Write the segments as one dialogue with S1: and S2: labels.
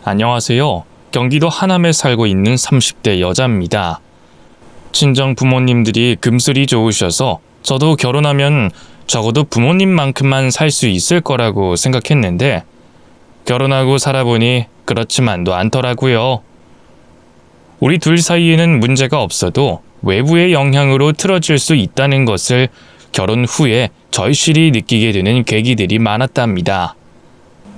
S1: 안녕하세요. 경기도 하남에 살고 있는 30대 여자입니다. 친정 부모님들이 금슬이 좋으셔서 저도 결혼하면 적어도 부모님만큼만 살 수 있을 거라고 생각했는데 결혼하고 살아보니 그렇지만도 않더라고요. 우리 둘 사이에는 문제가 없어도 외부의 영향으로 틀어질 수 있다는 것을 결혼 후에 절실히 느끼게 되는 계기들이 많았답니다.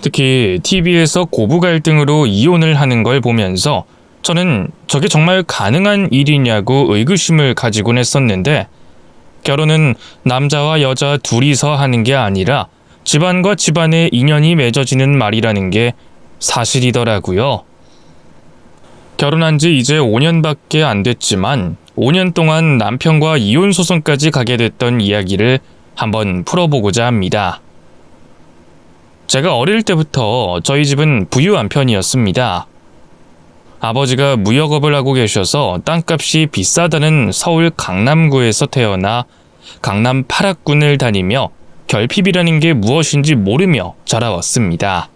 S1: 특히 TV에서 고부 갈등으로 이혼을 하는 걸 보면서 저는 저게 정말 가능한 일이냐고 의구심을 가지곤 했었는데 결혼은 남자와 여자 둘이서 하는 게 아니라 집안과 집안의 인연이 맺어지는 말이라는 게 사실이더라고요. 결혼한 지 이제 5년밖에 안 됐지만 5년 동안 남편과 이혼 소송까지 가게 됐던 이야기를 한번 풀어보고자 합니다. 제가 어릴 때부터 저희 집은 부유한 편이었습니다. 아버지가 무역업을 하고 계셔서 땅값이 비싸다는 서울 강남구에서 태어나 강남 8학군을 다니며 결핍이라는 게 무엇인지 모르며 자라왔습니다.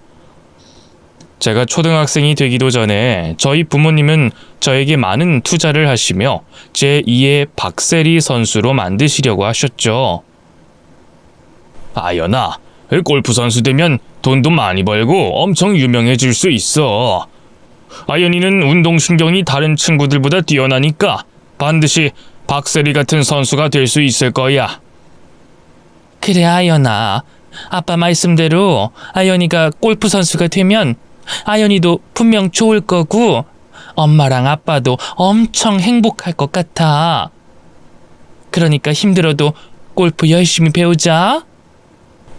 S1: 제가 초등학생이 되기도 전에 저희 부모님은 저에게 많은 투자를 하시며 제2의 박세리 선수로 만드시려고 하셨죠. 아연아, 골프 선수 되면 돈도 많이 벌고 엄청 유명해질 수 있어. 아연이는 운동신경이 다른 친구들보다 뛰어나니까 반드시 박세리 같은 선수가 될 수 있을 거야.
S2: 그래 아연아, 아빠 말씀대로 아연이가 골프 선수가 되면 아연이도 분명 좋을 거고 엄마랑 아빠도 엄청 행복할 것 같아. 그러니까 힘들어도 골프 열심히 배우자.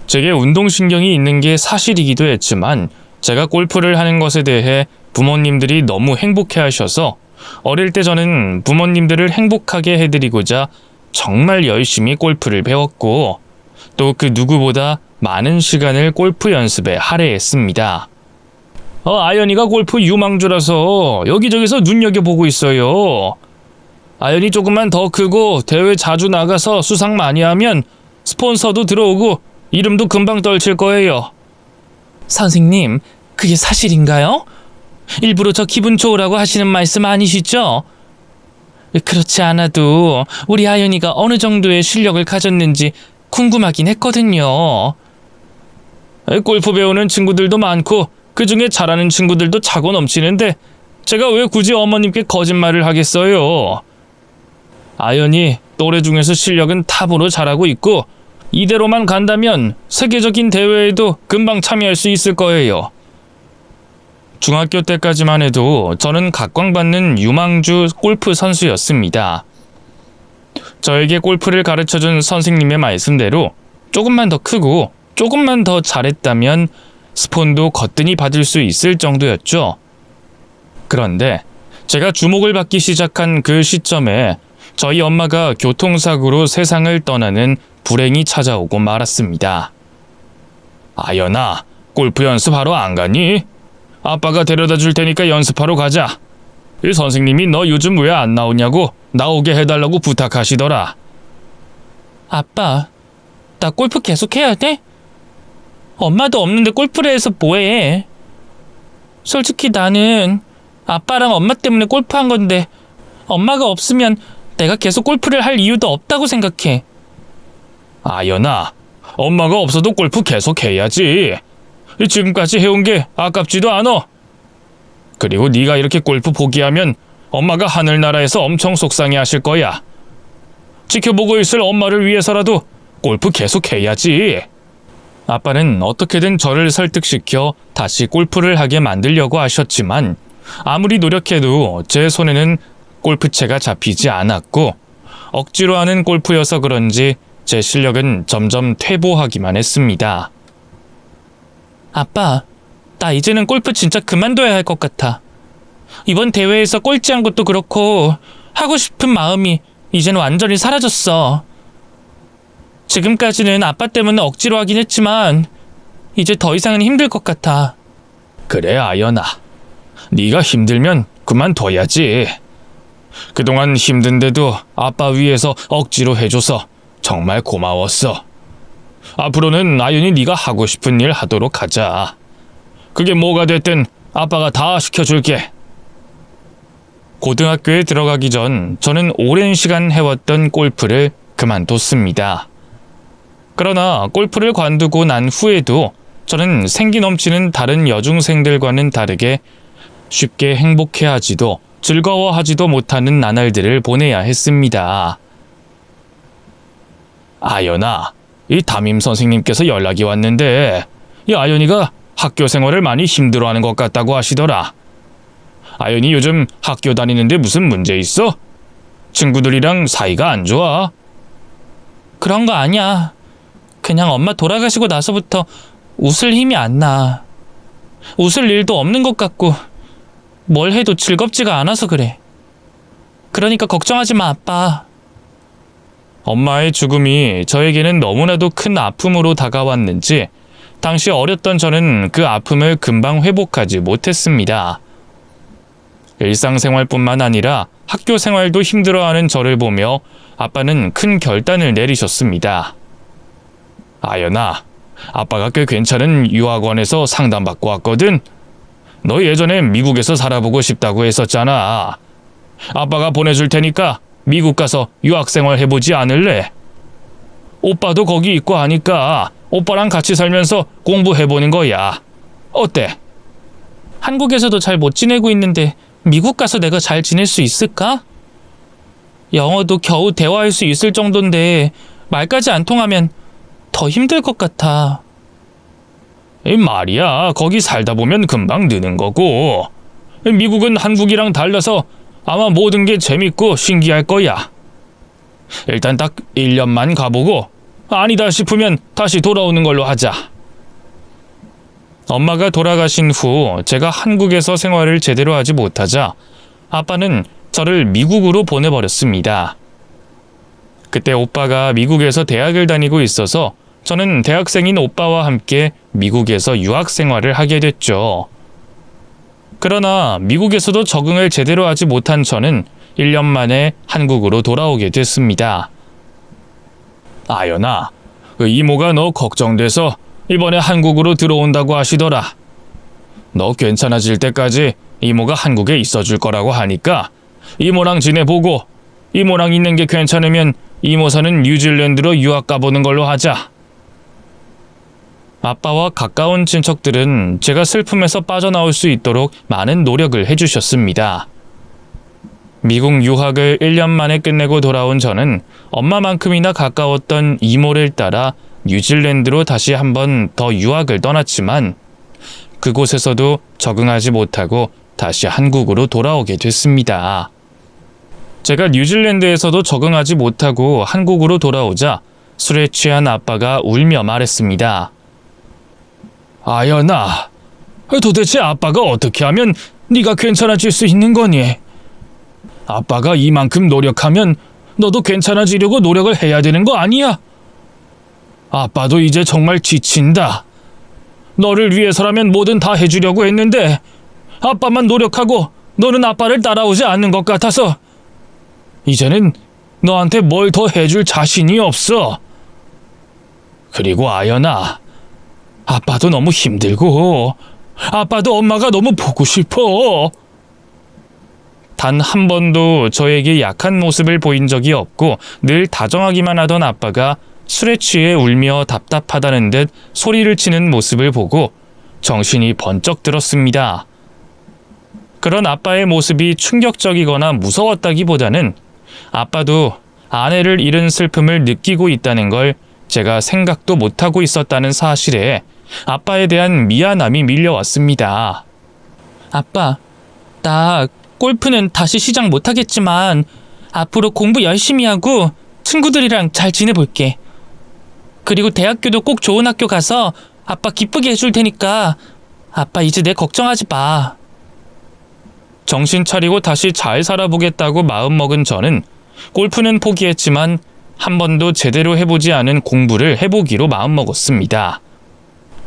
S1: 제게 운동신경이 있는 게 사실이기도 했지만 제가 골프를 하는 것에 대해 부모님들이 너무 행복해하셔서 어릴 때 저는 부모님들을 행복하게 해드리고자 정말 열심히 골프를 배웠고 또 그 누구보다 많은 시간을 골프 연습에 할애했습니다. 아연이가 골프 유망주라서 여기저기서 눈여겨보고 있어요. 아연이 조금만 더 크고 대회 자주 나가서 수상 많이 하면 스폰서도 들어오고 이름도 금방 떨칠 거예요.
S2: 선생님, 그게 사실인가요? 일부러 저 기분 좋으라고 하시는 말씀 아니시죠? 그렇지 않아도 우리 아연이가 어느 정도의 실력을 가졌는지 궁금하긴 했거든요.
S1: 골프 배우는 친구들도 많고 그중에 잘하는 친구들도 차고 넘치는데 제가 왜 굳이 어머님께 거짓말을 하겠어요. 아연이 또래 중에서 실력은 탑으로 잘하고 있고 이대로만 간다면 세계적인 대회에도 금방 참여할 수 있을 거예요. 중학교 때까지만 해도 저는 각광받는 유망주 골프 선수였습니다. 저에게 골프를 가르쳐준 선생님의 말씀대로 조금만 더 크고 조금만 더 잘했다면 스폰도 거뜬히 받을 수 있을 정도였죠. 그런데 제가 주목을 받기 시작한 그 시점에 저희 엄마가 교통사고로 세상을 떠나는 불행이 찾아오고 말았습니다. 아연아, 골프 연습하러 안 가니? 아빠가 데려다 줄 테니까 연습하러 가자. 이 선생님이 너 요즘 왜 안 나오냐고 나오게 해달라고 부탁하시더라.
S2: 아빠, 나 골프 계속 해야 돼? 엄마도 없는데 골프를 해서 뭐해? 솔직히 나는 아빠랑 엄마 때문에 골프한 건데 엄마가 없으면 내가 계속 골프를 할 이유도 없다고 생각해.
S1: 아연아, 엄마가 없어도 골프 계속 해야지. 지금까지 해온 게 아깝지도 않아. 그리고 네가 이렇게 골프 포기하면 엄마가 하늘나라에서 엄청 속상해 하실 거야. 지켜보고 있을 엄마를 위해서라도 골프 계속 해야지. 아빠는 어떻게든 저를 설득시켜 다시 골프를 하게 만들려고 하셨지만 아무리 노력해도 제 손에는 골프채가 잡히지 않았고 억지로 하는 골프여서 그런지 제 실력은 점점 퇴보하기만 했습니다.
S2: 아빠, 나 이제는 골프 진짜 그만둬야 할 것 같아. 이번 대회에서 꼴찌한 것도 그렇고 하고 싶은 마음이 이제는 완전히 사라졌어. 지금까지는 아빠 때문에 억지로 하긴 했지만 이제 더 이상은 힘들 것 같아.
S1: 그래 아연아, 네가 힘들면 그만둬야지. 그동안 힘든데도 아빠 위해서 억지로 해줘서 정말 고마웠어. 앞으로는 아연이 네가 하고 싶은 일 하도록 하자. 그게 뭐가 됐든 아빠가 다 시켜줄게. 고등학교에 들어가기 전 저는 오랜 시간 해왔던 골프를 그만뒀습니다. 그러나 골프를 관두고 난 후에도 저는 생기 넘치는 다른 여중생들과는 다르게 쉽게 행복해하지도 즐거워하지도 못하는 나날들을 보내야 했습니다. 아연아, 이 담임 선생님께서 연락이 왔는데 이 아연이가 학교 생활을 많이 힘들어하는 것 같다고 하시더라. 아연이 요즘 학교 다니는데 무슨 문제 있어? 친구들이랑 사이가 안 좋아?
S2: 그런 거 아니야. 그냥 엄마 돌아가시고 나서부터 웃을 힘이 안 나. 웃을 일도 없는 것 같고 뭘 해도 즐겁지가 않아서 그래. 그러니까 걱정하지 마, 아빠.
S1: 엄마의 죽음이 저에게는 너무나도 큰 아픔으로 다가왔는지 당시 어렸던 저는 그 아픔을 금방 회복하지 못했습니다. 일상생활뿐만 아니라 학교 생활도 힘들어하는 저를 보며 아빠는 큰 결단을 내리셨습니다. 아연아, 아빠가 꽤 괜찮은 유학원에서 상담받고 왔거든. 너 예전에 미국에서 살아보고 싶다고 했었잖아. 아빠가 보내줄 테니까 미국 가서 유학생활 해보지 않을래? 오빠도 거기 있고 하니까 오빠랑 같이 살면서 공부해보는 거야. 어때?
S2: 한국에서도 잘 못 지내고 있는데 미국 가서 내가 잘 지낼 수 있을까? 영어도 겨우 대화할 수 있을 정도인데 말까지 안 통하면 더 힘들 것 같아.
S1: 이 말이야, 거기 살다 보면 금방 느는 거고. 미국은 한국이랑 달라서 아마 모든 게 재밌고 신기할 거야. 일단 딱 1년만 가보고 아니다 싶으면 다시 돌아오는 걸로 하자. 엄마가 돌아가신 후 제가 한국에서 생활을 제대로 하지 못하자 아빠는 저를 미국으로 보내버렸습니다. 그때 오빠가 미국에서 대학을 다니고 있어서 저는 대학생인 오빠와 함께 미국에서 유학 생활을 하게 됐죠. 그러나 미국에서도 적응을 제대로 하지 못한 저는 1년 만에 한국으로 돌아오게 됐습니다. 아연아, 이모가 너 걱정돼서 이번에 한국으로 들어온다고 하시더라. 너 괜찮아질 때까지 이모가 한국에 있어줄 거라고 하니까 이모랑 지내보고 이모랑 있는 게 괜찮으면 이모사는 뉴질랜드로 유학 가보는 걸로 하자. 아빠와 가까운 친척들은 제가 슬픔에서 빠져나올 수 있도록 많은 노력을 해주셨습니다. 미국 유학을 1년 만에 끝내고 돌아온 저는 엄마만큼이나 가까웠던 이모를 따라 뉴질랜드로 다시 한번 더 유학을 떠났지만 그곳에서도 적응하지 못하고 다시 한국으로 돌아오게 됐습니다. 제가 뉴질랜드에서도 적응하지 못하고 한국으로 돌아오자 술에 취한 아빠가 울며 말했습니다. 아연아, 도대체 아빠가 어떻게 하면 네가 괜찮아질 수 있는 거니? 아빠가 이만큼 노력하면 너도 괜찮아지려고 노력을 해야 되는 거 아니야? 아빠도 이제 정말 지친다. 너를 위해서라면 뭐든 다 해주려고 했는데 아빠만 노력하고 너는 아빠를 따라오지 않는 것 같아서 이제는 너한테 뭘 더 해줄 자신이 없어. 그리고 아연아, 아빠도 너무 힘들고 아빠도 엄마가 너무 보고 싶어. 단 한 번도 저에게 약한 모습을 보인 적이 없고 늘 다정하기만 하던 아빠가 술에 취해 울며 답답하다는 듯 소리를 치는 모습을 보고 정신이 번쩍 들었습니다. 그런 아빠의 모습이 충격적이거나 무서웠다기보다는 아빠도 아내를 잃은 슬픔을 느끼고 있다는 걸 제가 생각도 못하고 있었다는 사실에 아빠에 대한 미안함이 밀려왔습니다.
S2: 아빠, 나 골프는 다시 시작 못하겠지만 앞으로 공부 열심히 하고 친구들이랑 잘 지내볼게. 그리고 대학교도 꼭 좋은 학교 가서 아빠 기쁘게 해줄 테니까 아빠 이제 내 걱정하지 마.
S1: 정신 차리고 다시 잘 살아보겠다고 마음먹은 저는 골프는 포기했지만 한 번도 제대로 해보지 않은 공부를 해보기로 마음먹었습니다.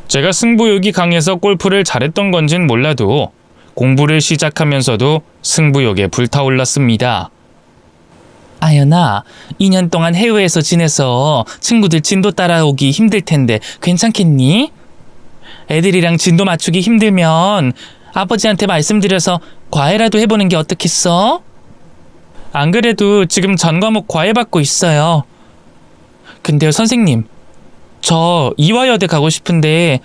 S1: 제가 승부욕이 강해서 골프를 잘했던 건진 몰라도 공부를 시작하면서도 승부욕에 불타올랐습니다.
S2: 아연아, 2년 동안 해외에서 지내서 친구들 진도 따라오기 힘들 텐데 괜찮겠니? 애들이랑 진도 맞추기 힘들면 아버지한테 말씀드려서 과외라도 해보는 게 어떻겠어? 안 그래도 지금 전 과목 과외 받고 있어요. 근데요, 선생님. 저 이화여대 가고 싶은데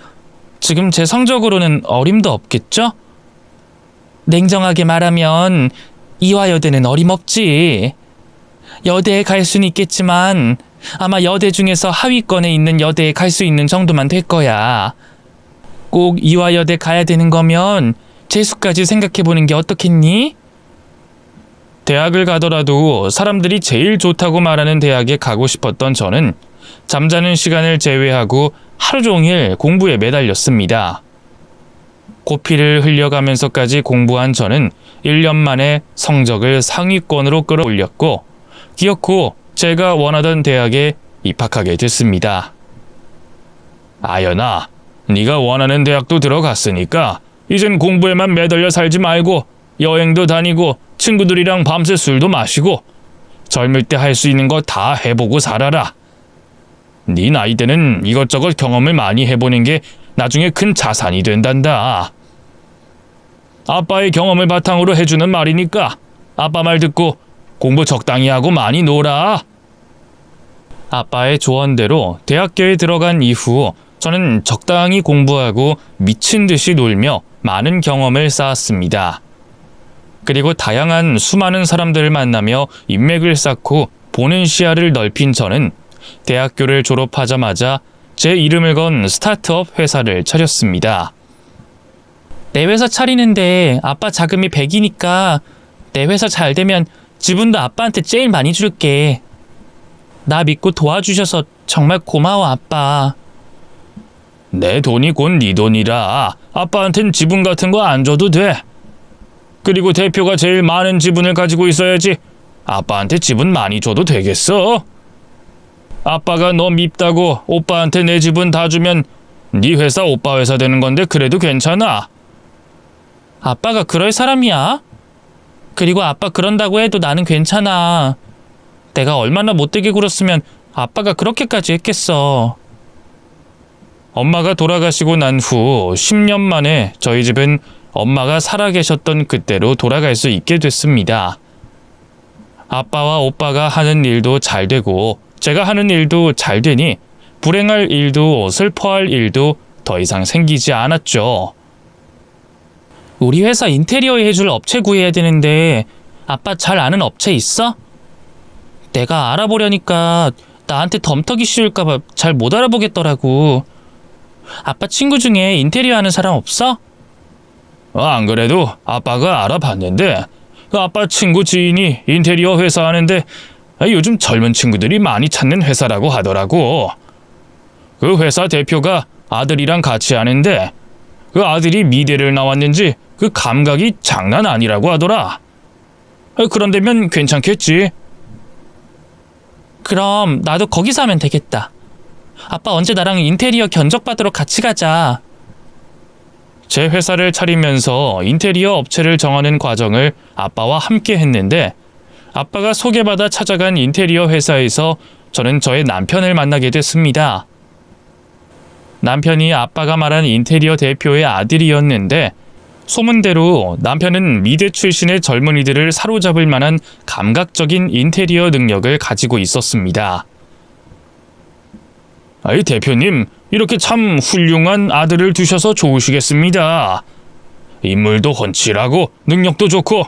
S2: 지금 제 성적으로는 어림도 없겠죠? 냉정하게 말하면 이화여대는 어림없지. 여대에 갈 수는 있겠지만 아마 여대 중에서 하위권에 있는 여대에 갈 수 있는 정도만 될 거야. 꼭 이화여대 가야 되는 거면 재수까지 생각해보는 게 어떻겠니?
S1: 대학을 가더라도 사람들이 제일 좋다고 말하는 대학에 가고 싶었던 저는 잠자는 시간을 제외하고 하루 종일 공부에 매달렸습니다. 코피를 흘려가면서까지 공부한 저는 1년 만에 성적을 상위권으로 끌어올렸고 기어코 제가 원하던 대학에 입학하게 됐습니다. 아연아, 네가 원하는 대학도 들어갔으니까 이젠 공부에만 매달려 살지 말고 여행도 다니고 친구들이랑 밤새 술도 마시고 젊을 때 할 수 있는 거 다 해보고 살아라. 네 나이 때는 이것저것 경험을 많이 해보는 게 나중에 큰 자산이 된단다. 아빠의 경험을 바탕으로 해주는 말이니까 아빠 말 듣고 공부 적당히 하고 많이 놀아. 아빠의 조언대로 대학교에 들어간 이후 저는 적당히 공부하고 미친 듯이 놀며 많은 경험을 쌓았습니다. 그리고 다양한 수많은 사람들을 만나며 인맥을 쌓고 보는 시야를 넓힌 저는 대학교를 졸업하자마자 제 이름을 건 스타트업 회사를 차렸습니다.
S2: 내 회사 차리는데 아빠 자금이 100이니까 내 회사 잘 되면 지분도 아빠한테 제일 많이 줄게. 나 믿고 도와주셔서 정말 고마워, 아빠.
S1: 내 돈이 곧 네 돈이라 아빠한텐 지분 같은 거 안 줘도 돼. 그리고 대표가 제일 많은 지분을 가지고 있어야지 아빠한테 지분 많이 줘도 되겠어? 아빠가 너 밉다고 오빠한테 내 지분 다 주면 네 회사 오빠 회사 되는 건데 그래도 괜찮아.
S2: 아빠가 그럴 사람이야? 그리고 아빠 그런다고 해도 나는 괜찮아. 내가 얼마나 못되게 굴었으면 아빠가 그렇게까지 했겠어.
S1: 엄마가 돌아가시고 난 후 10년 만에 저희 집은 엄마가 살아계셨던 그때로 돌아갈 수 있게 됐습니다. 아빠와 오빠가 하는 일도 잘 되고 제가 하는 일도 잘 되니 불행할 일도 슬퍼할 일도 더 이상 생기지 않았죠.
S2: 우리 회사 인테리어 해줄 업체 구해야 되는데 아빠 잘 아는 업체 있어? 내가 알아보려니까 나한테 덤터기 씌울까봐 잘 못 알아보겠더라고. 아빠 친구 중에 인테리어 하는 사람 없어?
S1: 안 그래도 아빠가 알아봤는데 아빠 친구 지인이 인테리어 회사 하는데 요즘 젊은 친구들이 많이 찾는 회사라고 하더라고. 그 회사 대표가 아들이랑 같이 하는데 그 아들이 미대를 나왔는지 그 감각이 장난 아니라고 하더라. 그런데면 괜찮겠지.
S2: 그럼 나도 거기서 하면 되겠다. 아빠 언제 나랑 인테리어 견적받으러 같이 가자.
S1: 제 회사를 차리면서 인테리어 업체를 정하는 과정을 아빠와 함께 했는데 아빠가 소개받아 찾아간 인테리어 회사에서 저는 저의 남편을 만나게 됐습니다. 남편이 아빠가 말한 인테리어 대표의 아들이었는데 소문대로 남편은 미대 출신의 젊은이들을 사로잡을 만한 감각적인 인테리어 능력을 가지고 있었습니다. 아이 대표님, 이렇게 참 훌륭한 아들을 두셔서 좋으시겠습니다. 인물도 훤칠하고 능력도 좋고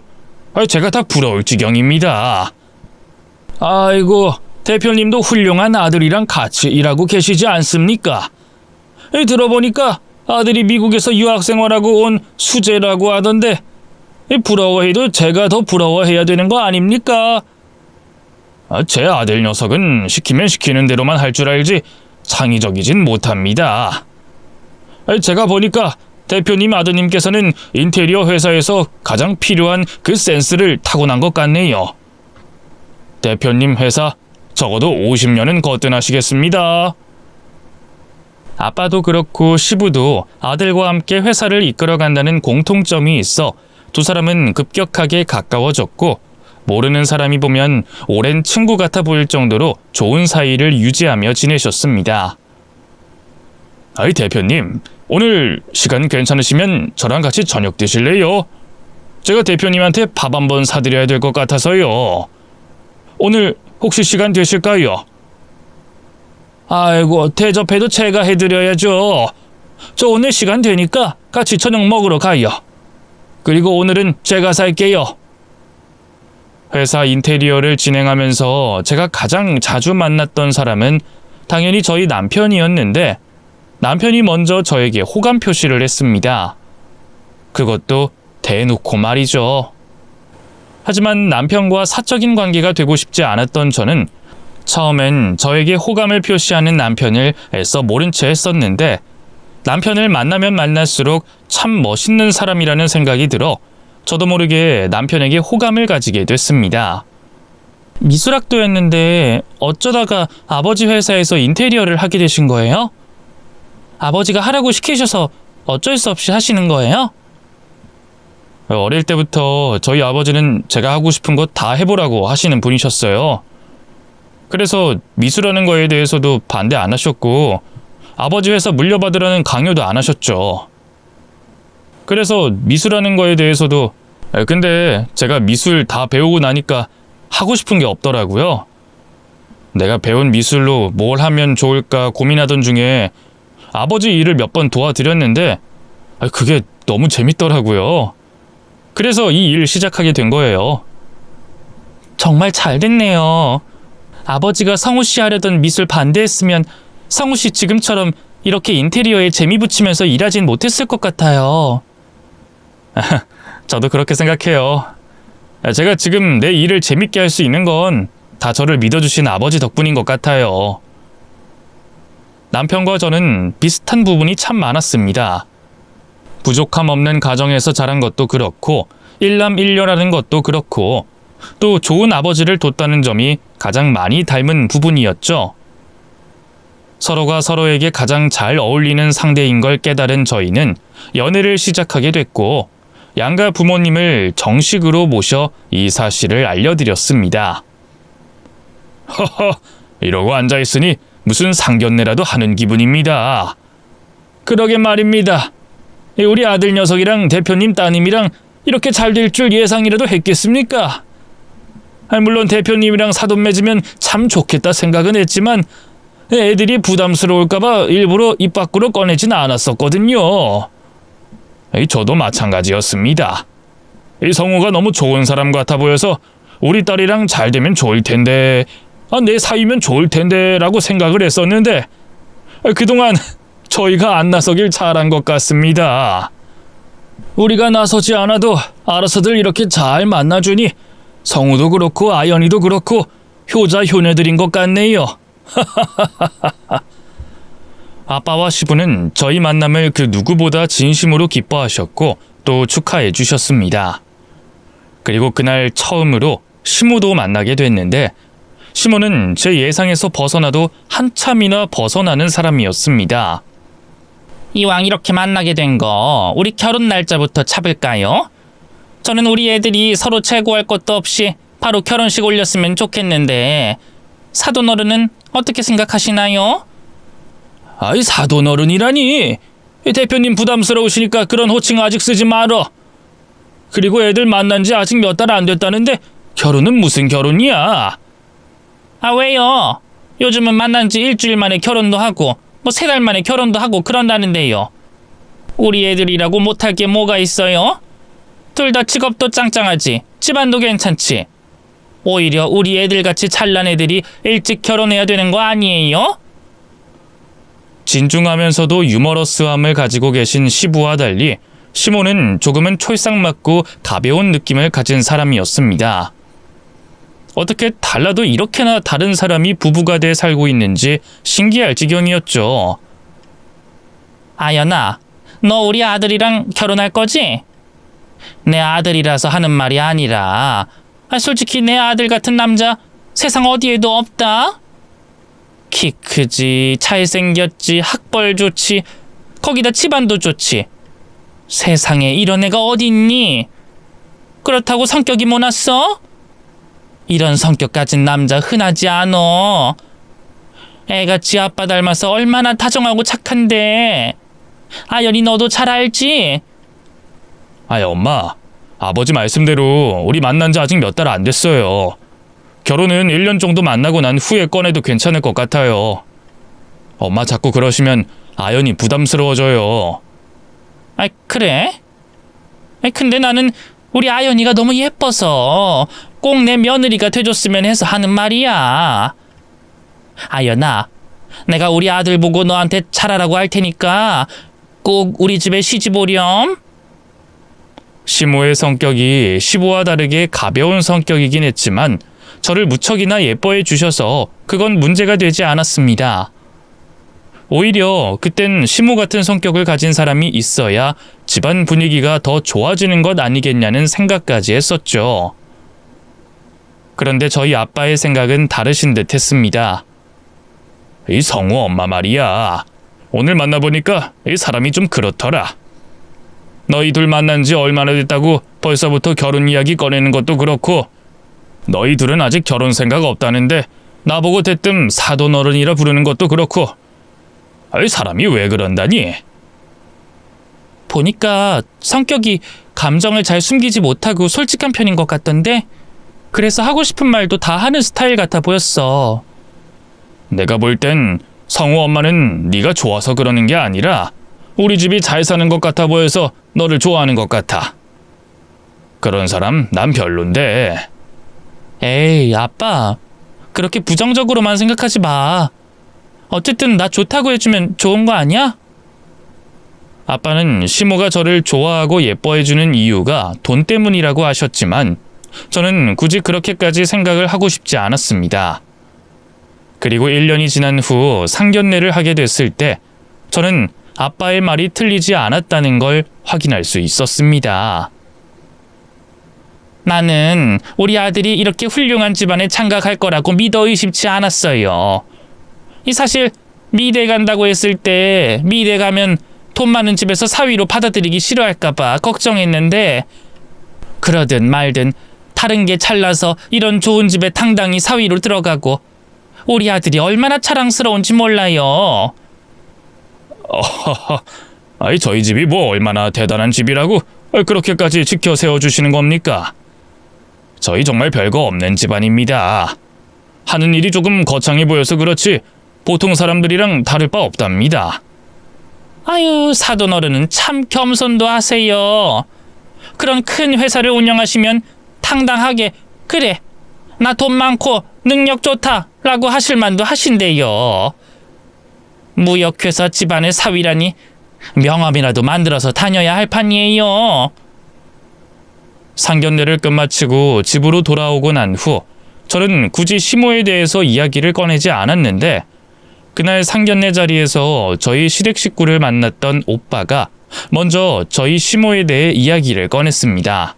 S1: 제가 다 부러울 지경입니다. 아이고, 대표님도 훌륭한 아들이랑 같이 일하고 계시지 않습니까? 들어보니까 아들이 미국에서 유학생활하고 온 수재라고 하던데 부러워해도 제가 더 부러워해야 되는 거 아닙니까? 제 아들 녀석은 시키면 시키는 대로만 할 줄 알지 창의적이진 못합니다. 제가 보니까 대표님 아드님께서는 인테리어 회사에서 가장 필요한 그 센스를 타고난 것 같네요. 대표님 회사 적어도 50년은 거뜬하시겠습니다. 아빠도 그렇고 시부도 아들과 함께 회사를 이끌어간다는 공통점이 있어 두 사람은 급격하게 가까워졌고 모르는 사람이 보면 오랜 친구 같아 보일 정도로 좋은 사이를 유지하며 지내셨습니다. 아이 대표님, 오늘 시간 괜찮으시면 저랑 같이 저녁 드실래요? 제가 대표님한테 밥 한번 사드려야 될 것 같아서요. 오늘 혹시 시간 되실까요?
S2: 아이고, 대접해도 제가 해드려야죠. 저 오늘 시간 되니까 같이 저녁 먹으러 가요. 그리고 오늘은 제가 살게요.
S1: 회사 인테리어를 진행하면서 제가 가장 자주 만났던 사람은 당연히 저희 남편이었는데 남편이 먼저 저에게 호감 표시를 했습니다. 그것도 대놓고 말이죠. 하지만 남편과 사적인 관계가 되고 싶지 않았던 저는 처음엔 저에게 호감을 표시하는 남편을 애써 모른 채 했었는데 남편을 만나면 만날수록 참 멋있는 사람이라는 생각이 들어 저도 모르게 남편에게 호감을 가지게 됐습니다.
S2: 미술학도였는데 어쩌다가 아버지 회사에서 인테리어를 하게 되신 거예요? 아버지가 하라고 시키셔서 어쩔 수 없이 하시는 거예요?
S1: 어릴 때부터 저희 아버지는 제가 하고 싶은 거 다 해보라고 하시는 분이셨어요. 그래서 미술하는 거에 대해서도 반대 안 하셨고 아버지 회사 물려받으라는 강요도 안 하셨죠. 그래서 미술하는 거에 대해서도 근데 제가 미술 다 배우고 나니까 하고 싶은 게 없더라고요. 내가 배운 미술로 뭘 하면 좋을까 고민하던 중에 아버지 일을 몇 번 도와드렸는데 그게 너무 재밌더라고요. 그래서 이 일을 시작하게 된 거예요.
S2: 정말 잘 됐네요. 아버지가 성우 씨 하려던 미술 반대했으면 성우 씨 지금처럼 이렇게 인테리어에 재미 붙이면서 일하진 못했을 것 같아요.
S1: 저도 그렇게 생각해요. 제가 지금 내 일을 재밌게 할 수 있는 건 다 저를 믿어주신 아버지 덕분인 것 같아요. 남편과 저는 비슷한 부분이 참 많았습니다. 부족함 없는 가정에서 자란 것도 그렇고 일남일녀라는 것도 그렇고 또 좋은 아버지를 뒀다는 점이 가장 많이 닮은 부분이었죠. 서로가 서로에게 가장 잘 어울리는 상대인 걸 깨달은 저희는 연애를 시작하게 됐고 양가 부모님을 정식으로 모셔 이 사실을 알려드렸습니다. 허허, 이러고 앉아있으니 무슨 상견례라도 하는 기분입니다.
S2: 그러게 말입니다. 우리 아들 녀석이랑 대표님 따님이랑 이렇게 잘 될 줄 예상이라도 했겠습니까? 물론 대표님이랑 사돈 맺으면 참 좋겠다 생각은 했지만 애들이 부담스러울까봐 일부러 입 밖으로 꺼내진 않았었거든요.
S1: 저도 마찬가지였습니다. 이 성우가 너무 좋은 사람 같아 보여서 우리 딸이랑 잘 되면 좋을 텐데, 내 사위면 좋을 텐데 라고 생각을 했었는데 그동안 저희가 안 나서길 잘한 것 같습니다.
S2: 우리가 나서지 않아도 알아서들 이렇게 잘 만나주니 성우도 그렇고 아연이도 그렇고 효자 효녀들인 것 같네요.
S1: 아빠와 시부는 저희 만남을 그 누구보다 진심으로 기뻐하셨고 또 축하해 주셨습니다. 그리고 그날 처음으로 시모도 만나게 됐는데 시모는 제 예상에서 벗어나도 한참이나 벗어나는 사람이었습니다.
S2: 이왕 이렇게 만나게 된 거 우리 결혼 날짜부터 잡을까요? 저는 우리 애들이 서로 최고할 것도 없이 바로 결혼식 올렸으면 좋겠는데 사돈 어른은 어떻게 생각하시나요?
S1: 아이 사돈 어른이라니.
S2: 대표님 부담스러우시니까 그런 호칭 아직 쓰지 말어. 그리고 애들 만난 지 아직 몇 달 안 됐다는데 결혼은 무슨 결혼이야? 아 왜요? 요즘은 만난 지 일주일 만에 결혼도 하고 뭐 3달 만에 결혼도 하고 그런다는데요. 우리 애들이라고 못할 게 뭐가 있어요? 둘 다 직업도 짱짱하지 집안도 괜찮지. 오히려 우리 애들같이 잘난 애들이 일찍 결혼해야 되는 거 아니에요?
S1: 진중하면서도 유머러스함을 가지고 계신 시부와 달리 시모는 조금은 촐싹맞고 가벼운 느낌을 가진 사람이었습니다. 어떻게 달라도 이렇게나 다른 사람이 부부가 돼 살고 있는지 신기할 지경이었죠.
S2: 아연아, 너 우리 아들이랑 결혼할 거지? 내 아들이라서 하는 말이 아니라 솔직히 내 아들 같은 남자 세상 어디에도 없다? 키 크지, 잘생겼지, 학벌 좋지, 거기다 집안도 좋지. 세상에 이런 애가 어디 있니? 그렇다고 성격이 모났어? 이런 성격 가진 남자 흔하지 않어. 애가 지 아빠 닮아서 얼마나 다정하고 착한데 아연이 너도 잘 알지?
S1: 아이, 엄마. 아버지 말씀대로 우리 만난 지 아직 몇 달 안 됐어요. 결혼은 1년 정도 만나고 난 후에 꺼내도 괜찮을 것 같아요. 엄마 자꾸 그러시면 아연이 부담스러워져요.
S2: 아, 그래? 근데 나는 우리 아연이가 너무 예뻐서 꼭 내 며느리가 돼줬으면 해서 하는 말이야. 아연아, 내가 우리 아들 보고 너한테 잘하라고 할 테니까 꼭 우리 집에 시집 오렴.
S1: 시모의 성격이 시부와 다르게 가벼운 성격이긴 했지만 저를 무척이나 예뻐해 주셔서 그건 문제가 되지 않았습니다. 오히려 그땐 시모 같은 성격을 가진 사람이 있어야 집안 분위기가 더 좋아지는 것 아니겠냐는 생각까지 했었죠. 그런데 저희 아빠의 생각은 다르신 듯 했습니다. 이 성우 엄마 말이야. 오늘 만나보니까 이 사람이 좀 그렇더라. 너희 둘 만난 지 얼마나 됐다고 벌써부터 결혼 이야기 꺼내는 것도 그렇고 너희 둘은 아직 결혼 생각 없다는데 나보고 대뜸 사돈어른이라 부르는 것도 그렇고 이 사람이 왜 그런다니?
S2: 보니까 성격이 감정을 잘 숨기지 못하고 솔직한 편인 것 같던데 그래서 하고 싶은 말도 다 하는 스타일 같아 보였어.
S1: 내가 볼 땐 성우 엄마는 네가 좋아서 그러는 게 아니라 우리 집이 잘 사는 것 같아 보여서 너를 좋아하는 것 같아. 그런 사람 난 별론데.
S2: 에이, 아빠. 그렇게 부정적으로만 생각하지 마. 어쨌든 나 좋다고 해주면 좋은 거 아니야?
S1: 아빠는 시모가 저를 좋아하고 예뻐해주는 이유가 돈 때문이라고 하셨지만 저는 굳이 그렇게까지 생각을 하고 싶지 않았습니다. 그리고 1년이 지난 후 상견례를 하게 됐을 때 저는 아빠의 말이 틀리지 않았다는 걸 확인할 수 있었습니다.
S2: 나는 우리 아들이 이렇게 훌륭한 집안에 장가갈 거라고 믿어 의심치 않았어요. 이 사실 미대 간다고 했을 때 미대 가면 돈 많은 집에서 사위로 받아들이기 싫어할까봐 걱정했는데 그러든 말든 다른 게 찰나서 이런 좋은 집에 당당히 사위로 들어가고 우리 아들이 얼마나 자랑스러운지 몰라요.
S1: 아이, 저희 집이 뭐 얼마나 대단한 집이라고 그렇게까지 지켜 세워주시는 겁니까? 저희 정말 별거 없는 집안입니다. 하는 일이 조금 거창해 보여서 그렇지 보통 사람들이랑 다를 바 없답니다.
S2: 아유, 사돈어른은 참 겸손도 하세요. 그런 큰 회사를 운영하시면 당당하게 그래, 나 돈 많고 능력 좋다 라고 하실 만도 하신대요. 무역회사 집안의 사위라니 명함이라도 만들어서 다녀야 할 판이에요.
S1: 상견례를 끝마치고 집으로 돌아오고 난 후 저는 굳이 시모에 대해서 이야기를 꺼내지 않았는데 그날 상견례 자리에서 저희 시댁 식구를 만났던 오빠가 먼저 저희 시모에 대해 이야기를 꺼냈습니다.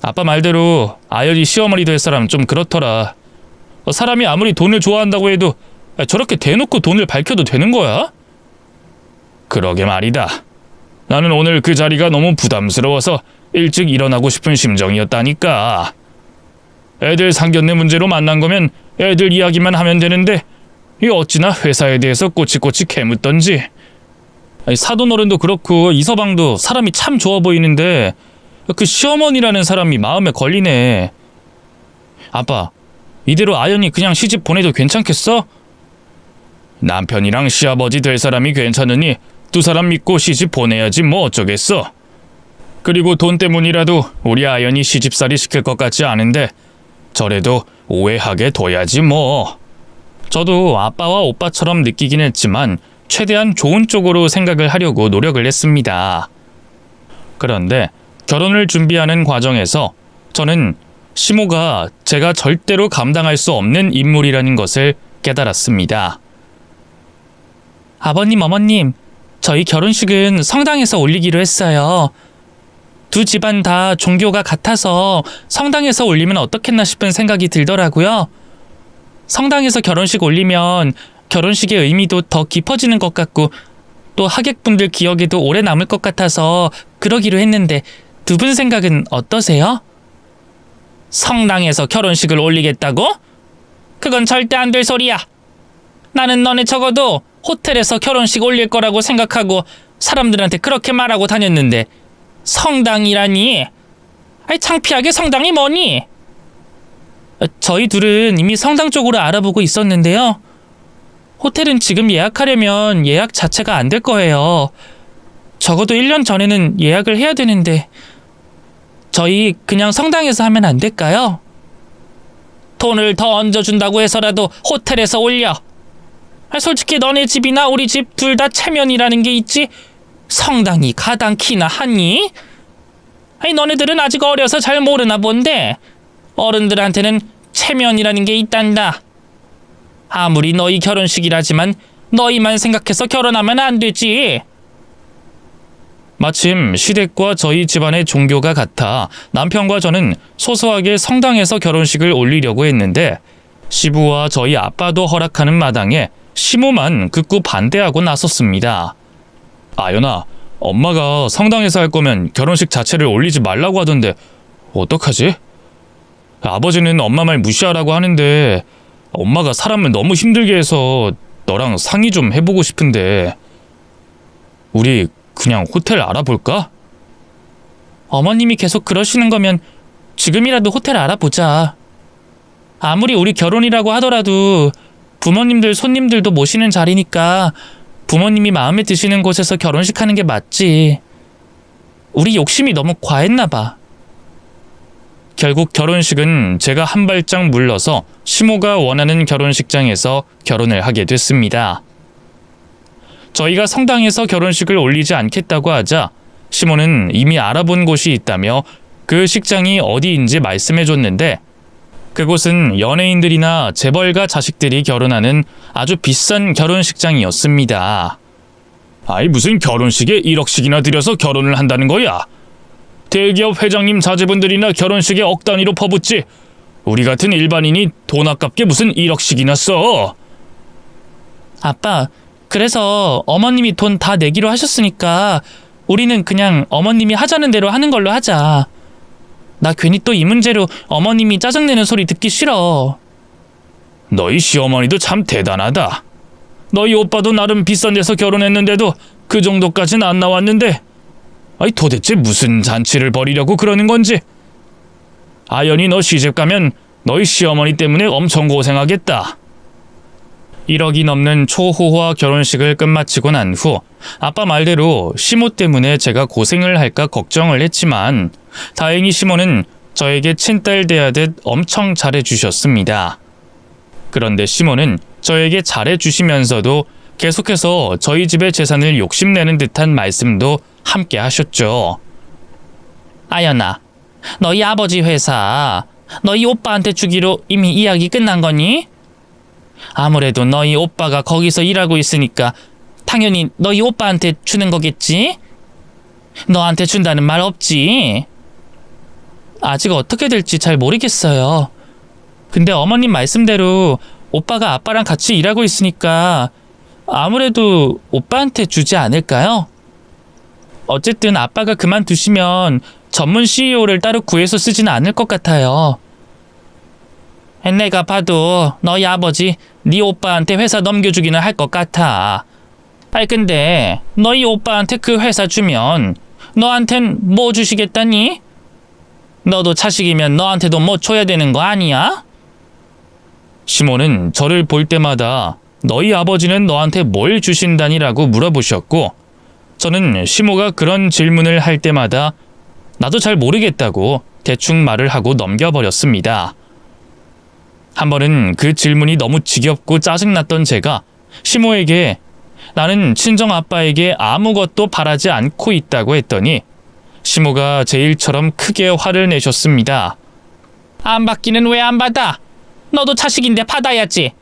S1: 아빠 말대로 아연이 시어머니 될 사람 좀 그렇더라. 사람이 아무리 돈을 좋아한다고 해도 저렇게 대놓고 돈을 밝혀도 되는 거야? 그러게 말이다. 나는 오늘 그 자리가 너무 부담스러워서 일찍 일어나고 싶은 심정이었다니까. 애들 상견례 문제로 만난 거면 애들 이야기만 하면 되는데 이 어찌나 회사에 대해서 꼬치꼬치 캐묻던지. 사돈어른도 그렇고 이서방도 사람이 참 좋아 보이는데 그 시어머니라는 사람이 마음에 걸리네. 아빠, 이대로 아연이 그냥 시집 보내도 괜찮겠어? 남편이랑 시아버지 될 사람이 괜찮으니 두 사람 믿고 시집 보내야지 뭐 어쩌겠어. 그리고 돈 때문이라도 우리 아연이 시집살이 시킬 것 같지 않은데 저래도 오해하게 둬야지 뭐. 저도 아빠와 오빠처럼 느끼긴 했지만 최대한 좋은 쪽으로 생각을 하려고 노력을 했습니다. 그런데 결혼을 준비하는 과정에서 저는 시모가 제가 절대로 감당할 수 없는 인물이라는 것을 깨달았습니다.
S2: 아버님, 어머님, 저희 결혼식은 성당에서 올리기로 했어요. 두 집안 다 종교가 같아서 성당에서 올리면 어떻겠나 싶은 생각이 들더라고요. 성당에서 결혼식 올리면 결혼식의 의미도 더 깊어지는 것 같고 또 하객분들 기억에도 오래 남을 것 같아서 그러기로 했는데 두 분 생각은 어떠세요? 성당에서 결혼식을 올리겠다고? 그건 절대 안 될 소리야. 나는 너네 적어도 호텔에서 결혼식 올릴 거라고 생각하고 사람들한테 그렇게 말하고 다녔는데 성당이라니? 아이 창피하게 성당이 뭐니? 저희 둘은 이미 성당 쪽으로 알아보고 있었는데요. 호텔은 지금 예약하려면 예약 자체가 안 될 거예요. 적어도 1년 전에는 예약을 해야 되는데 저희 그냥 성당에서 하면 안 될까요? 돈을 더 얹어준다고 해서라도 호텔에서 올려. 솔직히 너네 집이나 우리 집 둘 다 체면이라는 게 있지 성당이 가당키나 하니? 아니 너네들은 아직 어려서 잘 모르나 본데 어른들한테는 체면이라는 게 있단다. 아무리 너희 결혼식이라지만 너희만 생각해서 결혼하면 안 되지.
S1: 마침 시댁과 저희 집안의 종교가 같아 남편과 저는 소소하게 성당에서 결혼식을 올리려고 했는데 시부와 저희 아빠도 허락하는 마당에 시모만 극구 반대하고 나섰습니다. 아연아, 엄마가 성당에서 할 거면 결혼식 자체를 올리지 말라고 하던데 어떡하지? 아버지는 엄마 말 무시하라고 하는데 엄마가 사람을 너무 힘들게 해서 너랑 상의 좀 해보고 싶은데 우리 그냥 호텔 알아볼까?
S2: 어머님이 계속 그러시는 거면 지금이라도 호텔 알아보자. 아무리 우리 결혼이라고 하더라도 부모님들, 손님들도 모시는 자리니까 부모님이 마음에 드시는 곳에서 결혼식 하는 게 맞지. 우리 욕심이 너무 과했나 봐.
S1: 결국 결혼식은 제가 한 발짝 물러서 시모가 원하는 결혼식장에서 결혼을 하게 됐습니다. 저희가 성당에서 결혼식을 올리지 않겠다고 하자 시모는 이미 알아본 곳이 있다며 그 식장이 어디인지 말씀해줬는데 그곳은 연예인들이나 재벌가 자식들이 결혼하는 아주 비싼 결혼식장이었습니다. 아이 무슨 결혼식에 1억씩이나 들여서 결혼을 한다는 거야? 대기업 회장님 자제분들이나 결혼식에 억 단위로 퍼붓지 우리 같은 일반인이 돈 아깝게 무슨 1억씩이나 써.
S2: 아빠, 그래서 어머님이 돈 다 내기로 하셨으니까 우리는 그냥 어머님이 하자는 대로 하는 걸로 하자. 나 괜히 또 이 문제로 어머님이 짜증내는 소리 듣기 싫어.
S1: 너희 시어머니도 참 대단하다. 너희 오빠도 나름 비싼 데서 결혼했는데도 그 정도까진 안 나왔는데 아니 도대체 무슨 잔치를 벌이려고 그러는 건지. 아연이 너 시집 가면 너희 시어머니 때문에 엄청 고생하겠다. 1억이 넘는 초호화 결혼식을 끝마치고 난 후 아빠 말대로 시모 때문에 제가 고생을 할까 걱정을 했지만 다행히 시모는 저에게 친딸 대하듯 엄청 잘해주셨습니다. 그런데 시모는 저에게 잘해주시면서도 계속해서 저희 집의 재산을 욕심내는 듯한 말씀도 함께 하셨죠.
S2: 아연아, 너희 아버지 회사 너희 오빠한테 주기로 이미 이야기 끝난 거니? 아무래도 너희 오빠가 거기서 일하고 있으니까 당연히 너희 오빠한테 주는 거겠지? 너한테 준다는 말 없지? 아직 어떻게 될지 잘 모르겠어요. 근데 어머님 말씀대로 오빠가 아빠랑 같이 일하고 있으니까 아무래도 오빠한테 주지 않을까요? 어쨌든 아빠가 그만두시면 전문 CEO를 따로 구해서 쓰지는 않을 것 같아요. 내가 봐도 너희 아버지 네 오빠한테 회사 넘겨주기는 할 것 같아. 아이 근데 너희 오빠한테 그 회사 주면 너한텐 뭐 주시겠다니? 너도 자식이면 너한테도 뭐 줘야 되는 거 아니야?
S1: 시모는 저를 볼 때마다 너희 아버지는 너한테 뭘 주신다니라고 물어보셨고 저는 시모가 그런 질문을 할 때마다 나도 잘 모르겠다고 대충 말을 하고 넘겨버렸습니다. 한 번은 그 질문이 너무 지겹고 짜증났던 제가 시모에게 나는 친정아빠에게 아무것도 바라지 않고 있다고 했더니 시모가 제 일처럼 크게 화를 내셨습니다.
S2: 안 받기는 왜 안 받아? 너도 자식인데 받아야지.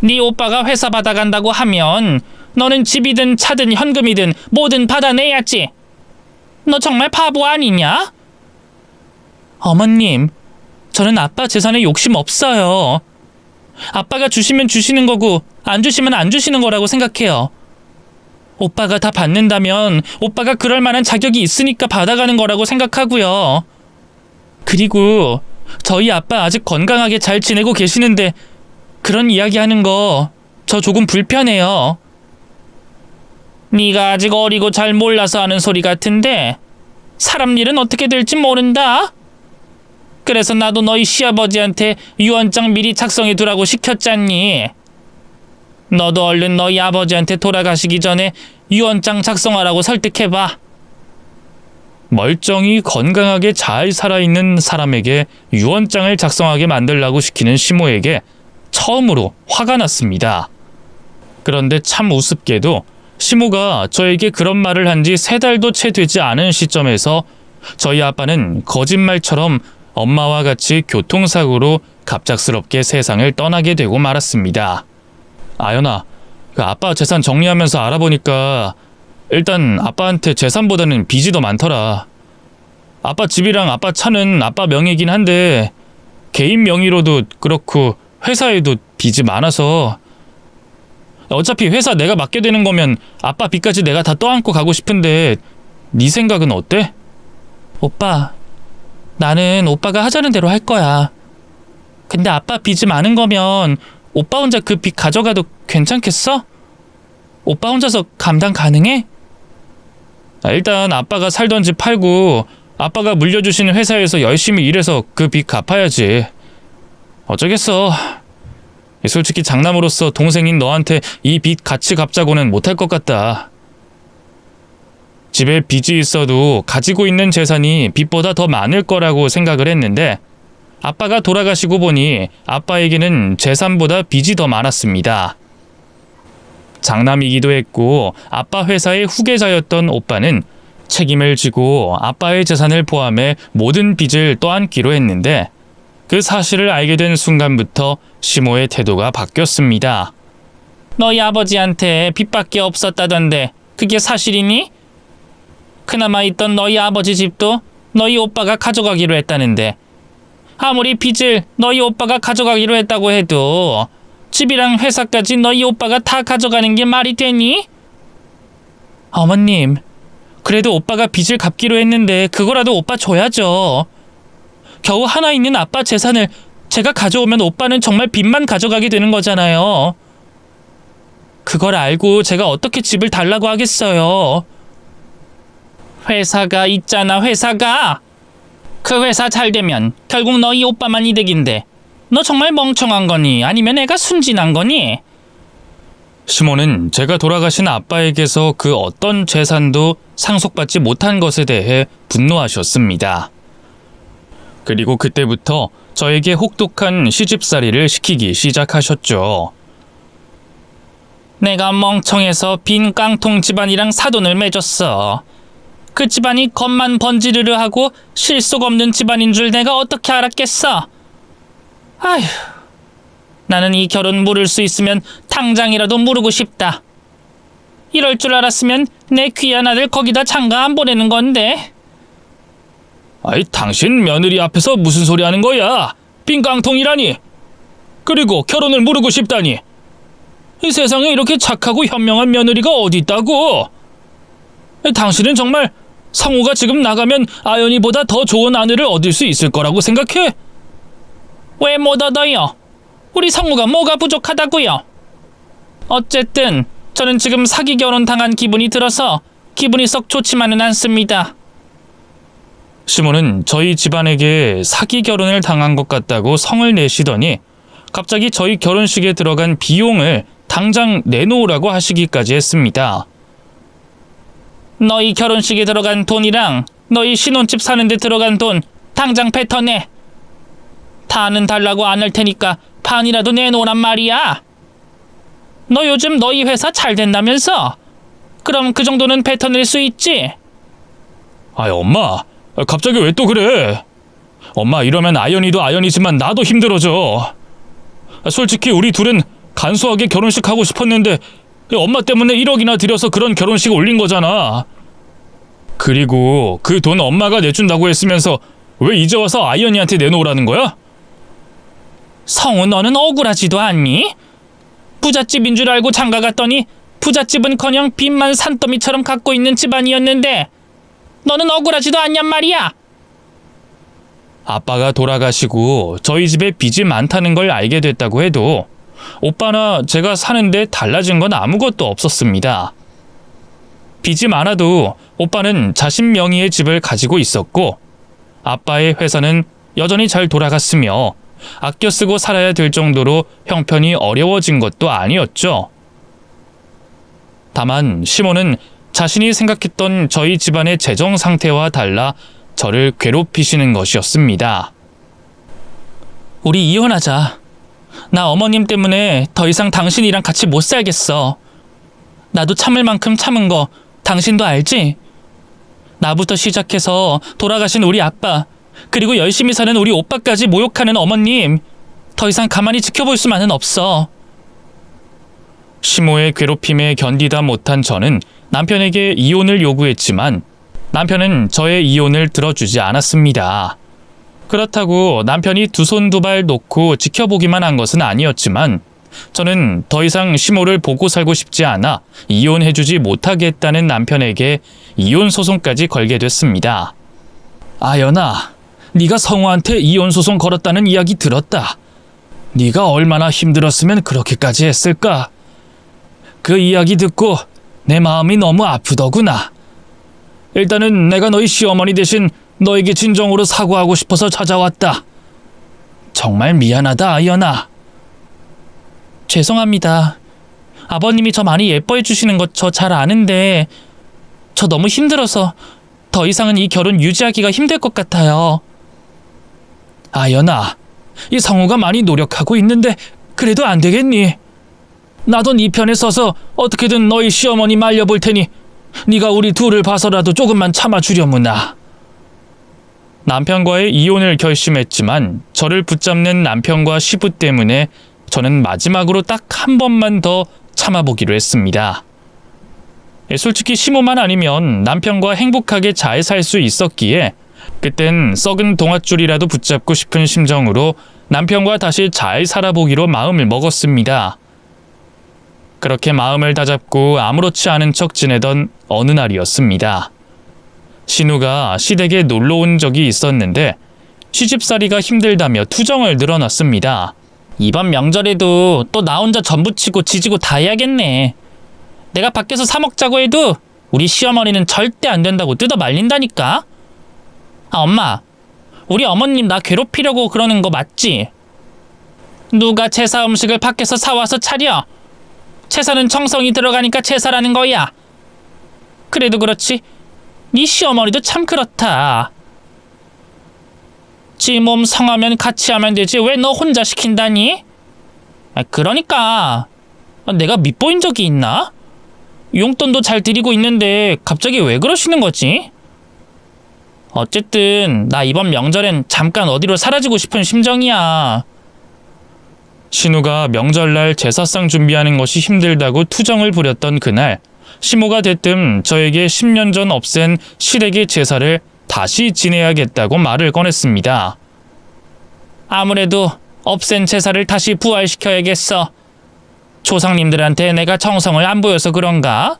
S2: 네 오빠가 회사 받아간다고 하면 너는 집이든 차든 현금이든 뭐든 받아내야지. 너 정말 바보 아니냐? 어머님, 저는 아빠 재산에 욕심 없어요. 아빠가 주시면 주시는 거고 안 주시면 안 주시는 거라고 생각해요. 오빠가 다 받는다면 오빠가 그럴 만한 자격이 있으니까 받아가는 거라고 생각하고요. 그리고 저희 아빠 아직 건강하게 잘 지내고 계시는데 그런 이야기 하는 거 저 조금 불편해요. 네가 아직 어리고 잘 몰라서 하는 소리 같은데 사람 일은 어떻게 될지 모른다. 그래서 나도 너희 시아버지한테 유언장 미리 작성해 두라고 시켰잖니. 너도 얼른 너희 아버지한테 돌아가시기 전에 유언장 작성하라고 설득해봐.
S1: 멀쩡히 건강하게 잘 살아있는 사람에게 유언장을 작성하게 만들라고 시키는 시모에게 처음으로 화가 났습니다. 그런데 참 우습게도 시모가 저에게 그런 말을 한 지 3달도 채 되지 않은 시점에서 저희 아빠는 거짓말처럼 엄마와 같이 교통사고로 갑작스럽게 세상을 떠나게 되고 말았습니다. 아연아, 그 아빠 재산 정리하면서 알아보니까 일단 아빠한테 재산보다는 빚이 더 많더라. 아빠 집이랑 아빠 차는 아빠 명의긴 한데 개인 명의로도 그렇고 회사에도 빚이 많아서 어차피 회사 내가 맡게 되는 거면 아빠 빚까지 내가 다 떠안고 가고 싶은데 네 생각은 어때?
S2: 오빠, 나는 오빠가 하자는 대로 할 거야. 근데 아빠 빚이 많은 거면 오빠 혼자 그 빚 가져가도 괜찮겠어? 오빠 혼자서 감당 가능해?
S1: 일단 아빠가 살던 집 팔고 아빠가 물려주신 회사에서 열심히 일해서 그 빚 갚아야지. 어쩌겠어. 솔직히 장남으로서 동생인 너한테 이 빚 같이 갚자고는 못할 것 같다. 집에 빚이 있어도 가지고 있는 재산이 빚보다 더 많을 거라고 생각을 했는데 아빠가 돌아가시고 보니 아빠에게는 재산보다 빚이 더 많았습니다. 장남이기도 했고 아빠 회사의 후계자였던 오빠는 책임을 지고 아빠의 재산을 포함해 모든 빚을 떠안기로 했는데 그 사실을 알게 된 순간부터 시모의 태도가 바뀌었습니다.
S2: 너희 아버지한테 빚밖에 없었다던데 그게 사실이니? 그나마 있던 너희 아버지 집도 너희 오빠가 가져가기로 했다는데 아무리 빚을 너희 오빠가 가져가기로 했다고 해도 집이랑 회사까지 너희 오빠가 다 가져가는 게 말이 되니? 어머님, 그래도 오빠가 빚을 갚기로 했는데 그거라도 오빠 줘야죠. 겨우 하나 있는 아빠 재산을 제가 가져오면 오빠는 정말 빚만 가져가게 되는 거잖아요. 그걸 알고 제가 어떻게 집을 달라고 하겠어요. 회사가 있잖아, 회사가. 그 회사 잘 되면 결국 너희 오빠만 이득인데 너 정말 멍청한 거니? 아니면 애가 순진한 거니?
S1: 시모는 제가 돌아가신 아빠에게서 그 어떤 재산도 상속받지 못한 것에 대해 분노하셨습니다. 그리고 그때부터 저에게 혹독한 시집살이를 시키기 시작하셨죠.
S2: 내가 멍청해서 빈 깡통 집안이랑 사돈을 맺었어. 그 집안이 겉만 번지르르 하고 실속 없는 집안인 줄 내가 어떻게 알았겠어? 아휴, 나는 이 결혼 물을 수 있으면 당장이라도 무르고 싶다. 이럴 줄 알았으면 내 귀한 아들 거기다 장가 안 보내는 건데.
S1: 아이, 당신 며느리 앞에서 무슨 소리 하는 거야? 빈깡통이라니. 그리고 결혼을 무르고 싶다니. 이 세상에 이렇게 착하고 현명한 며느리가 어디 있다고? 당신은 정말 성우가 지금 나가면 아연이보다 더 좋은 아내를 얻을 수 있을 거라고 생각해?
S2: 왜 못 얻어요? 우리 성우가 뭐가 부족하다고요? 어쨌든 저는 지금 사기 결혼 당한 기분이 들어서 기분이 썩 좋지만은 않습니다.
S1: 시모는 저희 집안에게 사기 결혼을 당한 것 같다고 성을 내시더니 갑자기 저희 결혼식에 들어간 비용을 당장 내놓으라고 하시기까지 했습니다.
S2: 너희 결혼식에 들어간 돈이랑 너희 신혼집 사는데 들어간 돈 당장 뱉어내. 다는 달라고 안 할 테니까 반이라도 내놓으란 말이야. 너 요즘 너희 회사 잘 된다면서? 그럼 그 정도는 뱉어낼 수 있지?
S1: 아이, 엄마, 갑자기 왜 또 그래? 엄마, 이러면 아연이도 아연이지만 나도 힘들어져. 솔직히 우리 둘은 간소하게 결혼식 하고 싶었는데 엄마 때문에 1억이나 들여서 그런 결혼식 올린 거잖아. 그리고 그 돈 엄마가 내준다고 했으면서 왜 이제 와서 아연이한테 내놓으라는 거야?
S2: 성우, 너는 억울하지도 않니? 부잣집인 줄 알고 장가 갔더니 부잣집은커녕 빚만 산더미처럼 갖고 있는 집안이었는데 너는 억울하지도 않냔 말이야.
S1: 아빠가 돌아가시고 저희 집에 빚이 많다는 걸 알게 됐다고 해도 오빠나 제가 사는데 달라진 건 아무것도 없었습니다. 빚이 많아도 오빠는 자신 명의의 집을 가지고 있었고 아빠의 회사는 여전히 잘 돌아갔으며 아껴 쓰고 살아야 될 정도로 형편이 어려워진 것도 아니었죠. 다만 시모는 자신이 생각했던 저희 집안의 재정 상태와 달라 저를 괴롭히시는 것이었습니다.
S2: 우리 이혼하자. 나 어머님 때문에 더 이상 당신이랑 같이 못 살겠어. 나도 참을 만큼 참은 거 당신도 알지? 나부터 시작해서 돌아가신 우리 아빠, 그리고 열심히 사는 우리 오빠까지 모욕하는 어머님, 더 이상 가만히 지켜볼 수만은 없어.
S1: 시모의 괴롭힘에 견디다 못한 저는 남편에게 이혼을 요구했지만 남편은 저의 이혼을 들어주지 않았습니다. 그렇다고 남편이 두 손 두 발 놓고 지켜보기만 한 것은 아니었지만 저는 더 이상 시모를 보고 살고 싶지 않아 이혼해주지 못하겠다는 남편에게 이혼 소송까지 걸게 됐습니다.
S2: 아연아, 네가 성우한테 이혼 소송 걸었다는 이야기 들었다. 네가 얼마나 힘들었으면 그렇게까지 했을까? 그 이야기 듣고 내 마음이 너무 아프더구나. 일단은 내가 너희 시어머니 대신 너에게 진정으로 사과하고 싶어서 찾아왔다. 정말 미안하다, 아연아. 죄송합니다. 아버님이 저 많이 예뻐해 주시는 것 저 잘 아는데 저 너무 힘들어서 더 이상은 이 결혼 유지하기가 힘들 것 같아요. 아연아, 이 성우가 많이 노력하고 있는데 그래도 안 되겠니? 나도 네 편에 서서 어떻게든 너희 시어머니 말려볼 테니 네가 우리 둘을 봐서라도 조금만 참아주려무나.
S1: 남편과의 이혼을 결심했지만 저를 붙잡는 남편과 시부 때문에 저는 마지막으로 딱 한 번만 더 참아보기로 했습니다. 솔직히 시모만 아니면 남편과 행복하게 잘 살 수 있었기에 그땐 썩은 동아줄이라도 붙잡고 싶은 심정으로 남편과 다시 잘 살아보기로 마음을 먹었습니다. 그렇게 마음을 다잡고 아무렇지 않은 척 지내던 어느 날이었습니다. 신우가 시댁에 놀러 온 적이 있었는데 시집살이가 힘들다며 투정을 늘어놨습니다.
S2: 이번 명절에도 또 나 혼자 전부치고 지지고 다 해야겠네. 내가 밖에서 사 먹자고 해도 우리 시어머니는 절대 안 된다고 뜯어 말린다니까. 아, 엄마, 우리 어머님 나 괴롭히려고 그러는 거 맞지? 누가 제사 음식을 밖에서 사와서 차려? 제사는 정성이 들어가니까 제사라는 거야. 그래도 그렇지 네 시어머니도 참 그렇다. 지 몸 성하면 같이 하면 되지 왜 너 혼자 시킨다니? 그러니까 내가 밉보인 적이 있나? 용돈도 잘 드리고 있는데 갑자기 왜 그러시는 거지? 어쨌든 나 이번 명절엔 잠깐 어디로 사라지고 싶은 심정이야.
S1: 신우가 명절날 제사상 준비하는 것이 힘들다고 투정을 부렸던 그날, 시모가 대뜸 저에게 10년 전 없앤 시댁의 제사를 다시 지내야겠다고 말을 꺼냈습니다.
S2: 아무래도 없앤 제사를 다시 부활시켜야겠어. 조상님들한테 내가 정성을 안 보여서 그런가?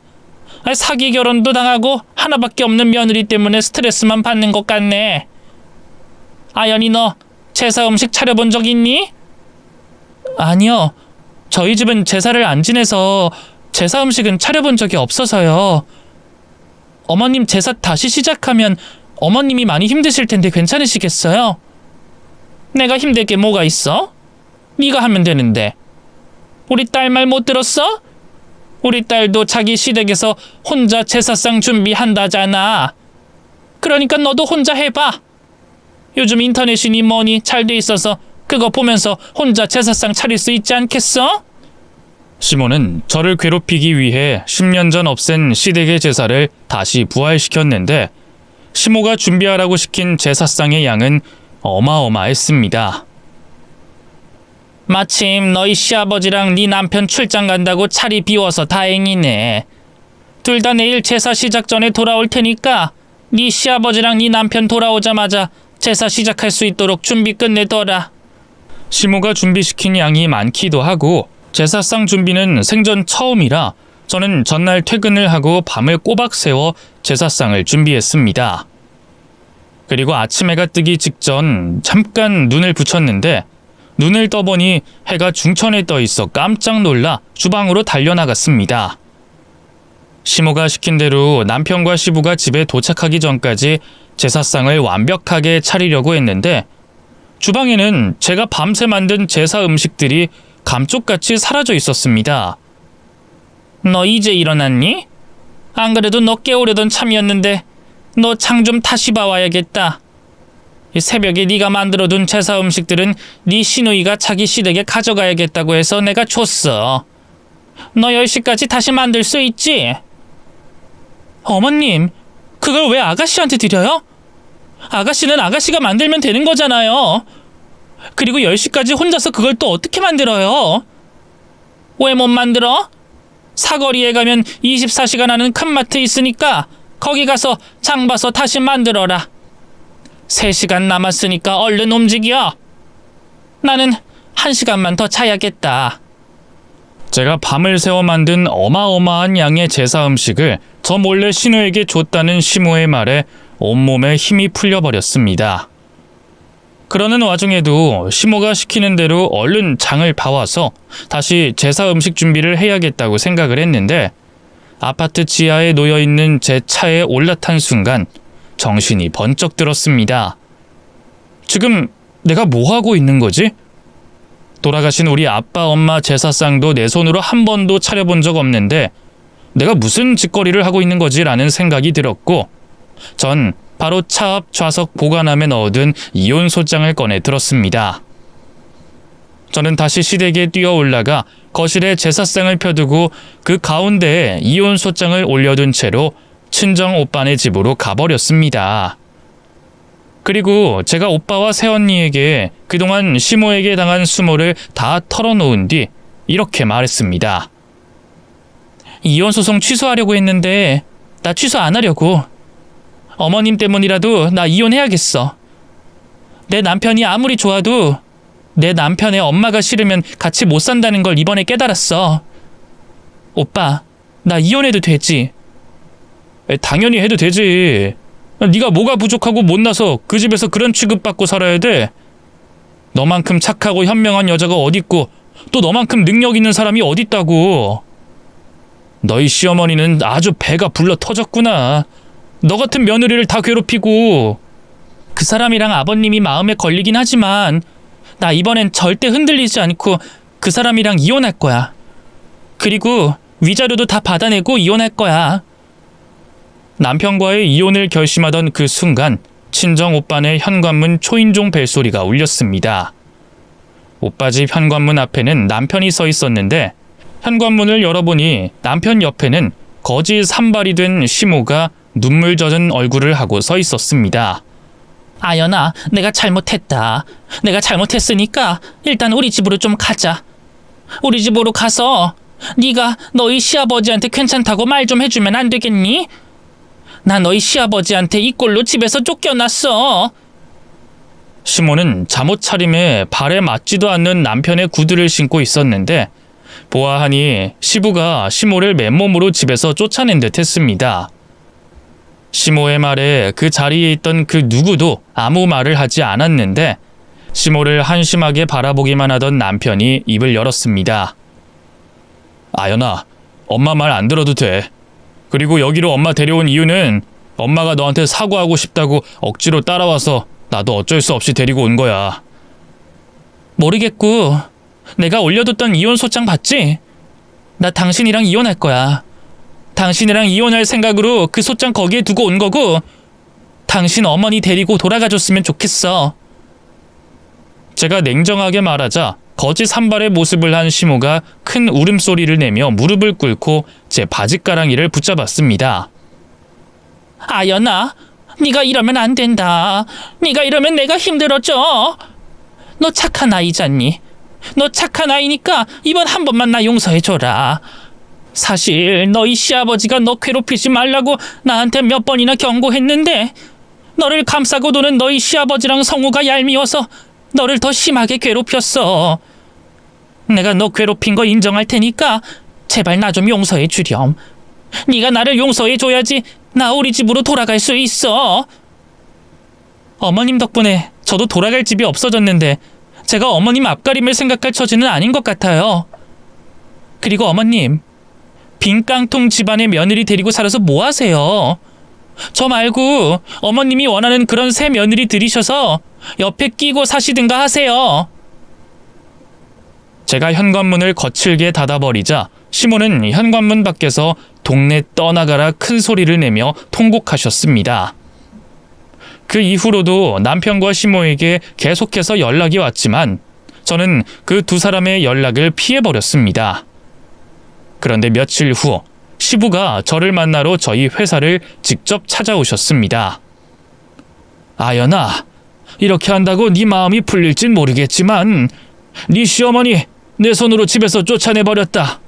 S2: 사기 결혼도 당하고 하나밖에 없는 며느리 때문에 스트레스만 받는 것 같네. 아연이 너 제사 음식 차려본 적 있니? 아니요. 저희 집은 제사를 안 지내서 제사 음식은 차려본 적이 없어서요. 어머님 제사 다시 시작하면 어머님이 많이 힘드실 텐데 괜찮으시겠어요? 내가 힘들 게 뭐가 있어? 네가 하면 되는데. 우리 딸 말 못 들었어? 우리 딸도 자기 시댁에서 혼자 제사상 준비한다잖아. 그러니까 너도 혼자 해봐. 요즘 인터넷이니 뭐니 잘 돼 있어서 그거 보면서 혼자 제사상 차릴 수 있지 않겠어?
S1: 시모는 저를 괴롭히기 위해 10년 전 없앤 시댁의 제사를 다시 부활시켰는데 시모가 준비하라고 시킨 제사상의 양은 어마어마했습니다.
S2: 마침 너희 시아버지랑 네 남편 출장 간다고 자리 비워서 다행이네. 둘 다 내일 제사 시작 전에 돌아올 테니까 네 시아버지랑 네 남편 돌아오자마자 제사 시작할 수 있도록 준비 끝내둬라.
S1: 시모가 준비시킨 양이 많기도 하고 제사상 준비는 생전 처음이라 저는 전날 퇴근을 하고 밤을 꼬박 새워 제사상을 준비했습니다. 그리고 아침 해가 뜨기 직전 잠깐 눈을 붙였는데 눈을 떠보니 해가 중천에 떠 있어 깜짝 놀라 주방으로 달려나갔습니다. 시모가 시킨 대로 남편과 시부가 집에 도착하기 전까지 제사상을 완벽하게 차리려고 했는데 주방에는 제가 밤새 만든 제사 음식들이 감쪽같이 사라져 있었습니다.
S2: 너 이제 일어났니? 안 그래도 너 깨우려던 참이었는데 너 장 좀 다시 봐와야겠다. 이 새벽에 네가 만들어둔 제사 음식들은 네 시누이가 자기 시댁에 가져가야겠다고 해서 내가 줬어. 너 10시까지 다시 만들 수 있지? 어머님, 그걸 왜 아가씨한테 드려요? 아가씨는 아가씨가 만들면 되는 거잖아요. 그리고 10시까지 혼자서 그걸 또 어떻게 만들어요? 왜 못 만들어? 사거리에 가면 24시간 하는 큰 마트 있으니까 거기 가서 장 봐서 다시 만들어라. 3시간 남았으니까 얼른 움직여. 나는 1시간만 더 자야겠다.
S1: 제가 밤을 새워 만든 어마어마한 양의 제사 음식을 저 몰래 신우에게 줬다는 시모의 말에 온몸에 힘이 풀려버렸습니다. 그러는 와중에도 시모가 시키는 대로 얼른 장을 봐와서 다시 제사 음식 준비를 해야겠다고 생각을 했는데 아파트 지하에 놓여있는 제 차에 올라탄 순간 정신이 번쩍 들었습니다. 지금 내가 뭐하고 있는 거지? 돌아가신 우리 아빠 엄마 제사상도 내 손으로 한 번도 차려본 적 없는데 내가 무슨 짓거리를 하고 있는 거지? 라는 생각이 들었고 전 바로 차 앞 좌석 보관함에 넣어둔 이온소장을 꺼내 들었습니다. 저는 다시 시댁에 뛰어 올라가 거실에 제사상을 펴두고 그 가운데에 이온소장을 올려둔 채로 친정 오빠네 집으로 가버렸습니다. 그리고 제가 오빠와 새언니에게 그동안 시모에게 당한 수모를 다 털어놓은 뒤 이렇게 말했습니다.
S2: 이혼소송 취소하려고 했는데 나 취소 안 하려고. 어머님 때문이라도 나 이혼해야겠어. 내 남편이 아무리 좋아도 내 남편의 엄마가 싫으면 같이 못 산다는 걸 이번에 깨달았어. 오빠, 나 이혼해도 되지?
S1: 당연히 해도 되지. 네가 뭐가 부족하고 못나서 그 집에서 그런 취급받고 살아야 돼? 너만큼 착하고 현명한 여자가 어딨고 또 너만큼 능력 있는 사람이 어딨다고. 너희 시어머니는 아주 배가 불러 터졌구나. 너 같은 며느리를 다 괴롭히고.
S2: 그 사람이랑 아버님이 마음에 걸리긴 하지만 나 이번엔 절대 흔들리지 않고 그 사람이랑 이혼할 거야. 그리고 위자료도 다 받아내고 이혼할 거야.
S1: 남편과의 이혼을 결심하던 그 순간 친정 오빠네 현관문 초인종 벨소리가 울렸습니다. 오빠 집 현관문 앞에는 남편이 서 있었는데 현관문을 열어보니 남편 옆에는 거지 산발이 된 시모가 눈물 젖은 얼굴을 하고 서 있었습니다.
S2: 아연아, 내가 잘못했다. 내가 잘못했으니까 일단 우리 집으로 좀 가자. 우리 집으로 가서 네가 너희 시아버지한테 괜찮다고 말 좀 해주면 안 되겠니? 나 너희 시아버지한테 이 꼴로 집에서 쫓겨났어.
S1: 시모는 잠옷 차림에 발에 맞지도 않는 남편의 구두를 신고 있었는데 보아하니 시부가 시모를 맨몸으로 집에서 쫓아낸 듯 했습니다. 시모의 말에 그 자리에 있던 그 누구도 아무 말을 하지 않았는데 시모를 한심하게 바라보기만 하던 남편이 입을 열었습니다. 아연아, 엄마 말 안 들어도 돼. 그리고 여기로 엄마 데려온 이유는 엄마가 너한테 사과하고 싶다고 억지로 따라와서 나도 어쩔 수 없이 데리고 온 거야.
S2: 모르겠고 내가 올려뒀던 이혼 소장 봤지? 나 당신이랑 이혼할 거야. 당신이랑 이혼할 생각으로 그 소장 거기에 두고 온 거고 당신 어머니 데리고 돌아가줬으면 좋겠어.
S1: 제가 냉정하게 말하자 거지 산발의 모습을 한 시모가 큰 울음소리를 내며 무릎을 꿇고 제 바짓가랑이를 붙잡았습니다.
S2: 아연아, 네가 이러면 안 된다. 네가 이러면 내가 힘들어져. 너 착한 아이잖니. 너 착한 아이니까 이번 한 번만 나 용서해줘라. 사실 너희 시아버지가 너 괴롭히지 말라고 나한테 몇 번이나 경고했는데 너를 감싸고 도는 너희 시아버지랑 성우가 얄미워서 너를 더 심하게 괴롭혔어. 내가 너 괴롭힌 거 인정할 테니까 제발 나 좀 용서해 주렴. 네가 나를 용서해 줘야지 나 우리 집으로 돌아갈 수 있어. 어머님 덕분에 저도 돌아갈 집이 없어졌는데 제가 어머님 앞가림을 생각할 처지는 아닌 것 같아요. 그리고 어머님, 빈깡통 집안의 며느리 데리고 살아서 뭐 하세요? 저 말고 어머님이 원하는 그런 새 며느리 들이셔서 옆에 끼고 사시든가 하세요.
S1: 제가 현관문을 거칠게 닫아버리자 시모는 현관문 밖에서 동네 떠나가라 큰 소리를 내며 통곡하셨습니다. 그 이후로도 남편과 시모에게 계속해서 연락이 왔지만 저는 그 두 사람의 연락을 피해버렸습니다. 그런데 며칠 후 시부가 저를 만나러 저희 회사를 직접 찾아오셨습니다. 아연아, 이렇게 한다고 네 마음이 풀릴진 모르겠지만 네 시어머니 내 손으로 집에서 쫓아내버렸다.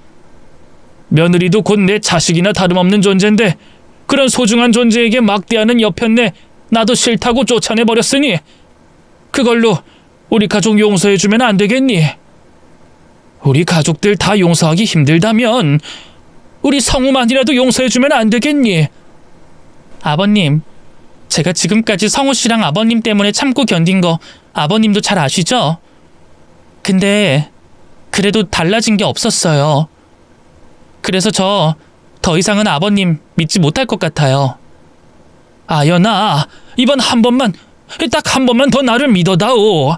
S1: 며느리도 곧 내 자식이나 다름없는 존재인데 그런 소중한 존재에게 막대하는 여편네 나도 싫다고 쫓아내버렸으니 그걸로 우리 가족 용서해주면 안 되겠니? 우리 가족들 다 용서하기 힘들다면 우리 성우만이라도 용서해주면 안 되겠니?
S2: 아버님, 제가 지금까지 성우 씨랑 아버님 때문에 참고 견딘 거 아버님도 잘 아시죠? 근데 그래도 달라진 게 없었어요. 그래서 저 더 이상은 아버님 믿지 못할 것 같아요.
S1: 아연아, 이번 한 번만, 딱 한 번만 더 나를 믿어다오.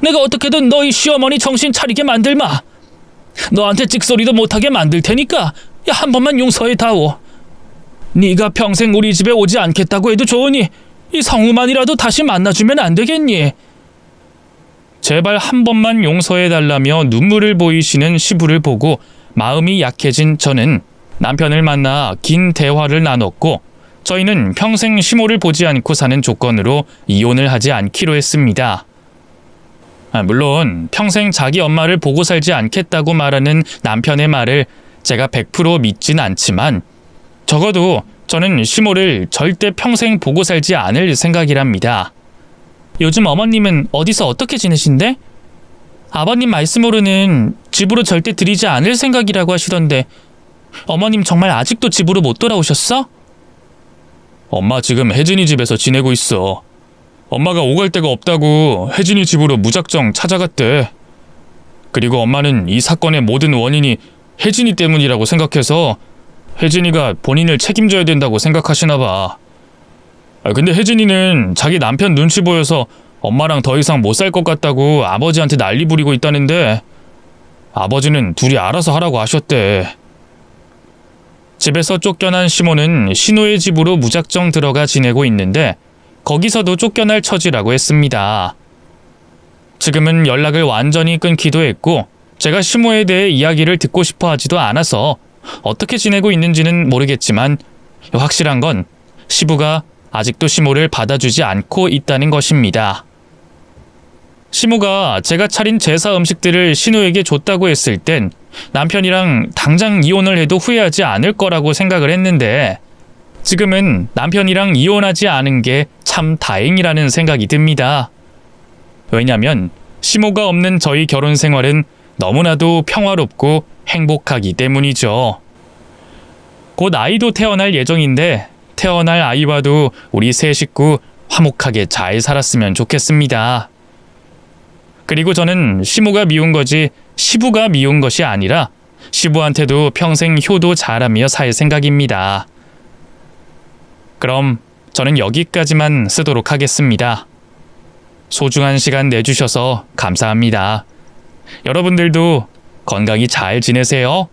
S1: 내가 어떻게든 너희 시어머니 정신 차리게 만들마. 너한테 찍소리도 못하게 만들 테니까 한 번만 용서해다오. 네가 평생 우리 집에 오지 않겠다고 해도 좋으니 이 성우만이라도 다시 만나주면 안 되겠니? 제발 한 번만 용서해달라며 눈물을 보이시는 시부를 보고 마음이 약해진 저는 남편을 만나 긴 대화를 나눴고 저희는 평생 시모를 보지 않고 사는 조건으로 이혼을 하지 않기로 했습니다. 물론 평생 자기 엄마를 보고 살지 않겠다고 말하는 남편의 말을 제가 100% 믿진 않지만 적어도 저는 시모를 절대 평생 보고 살지 않을 생각이랍니다.
S2: 요즘 어머님은 어디서 어떻게 지내신대? 아버님 말씀으로는 집으로 절대 들이지 않을 생각이라고 하시던데 어머님 정말 아직도 집으로 못 돌아오셨어?
S1: 엄마 지금 혜진이 집에서 지내고 있어. 엄마가 오갈 데가 없다고 혜진이 집으로 무작정 찾아갔대. 그리고 엄마는 이 사건의 모든 원인이 혜진이 때문이라고 생각해서 혜진이가 본인을 책임져야 된다고 생각하시나 봐. 근데 혜진이는 자기 남편 눈치 보여서 엄마랑 더 이상 못 살 것 같다고 아버지한테 난리 부리고 있다는데 아버지는 둘이 알아서 하라고 하셨대. 집에서 쫓겨난 시모는 신우의 집으로 무작정 들어가 지내고 있는데 거기서도 쫓겨날 처지라고 했습니다. 지금은 연락을 완전히 끊기도 했고 제가 시모에 대해 이야기를 듣고 싶어 하지도 않아서 어떻게 지내고 있는지는 모르겠지만 확실한 건 시부가 아직도 시모를 받아주지 않고 있다는 것입니다. 시모가 제가 차린 제사 음식들을 신우에게 줬다고 했을 땐 남편이랑 당장 이혼을 해도 후회하지 않을 거라고 생각을 했는데 지금은 남편이랑 이혼하지 않은 게 참 다행이라는 생각이 듭니다. 왜냐면 시모가 없는 저희 결혼 생활은 너무나도 평화롭고 행복하기 때문이죠. 곧 아이도 태어날 예정인데 태어날 아이와도 우리 세 식구 화목하게 잘 살았으면 좋겠습니다. 그리고 저는 시모가 미운 거지 시부가 미운 것이 아니라 시부한테도 평생 효도 잘하며 살 생각입니다. 그럼 저는 여기까지만 쓰도록 하겠습니다. 소중한 시간 내주셔서 감사합니다. 여러분들도 건강히 잘 지내세요.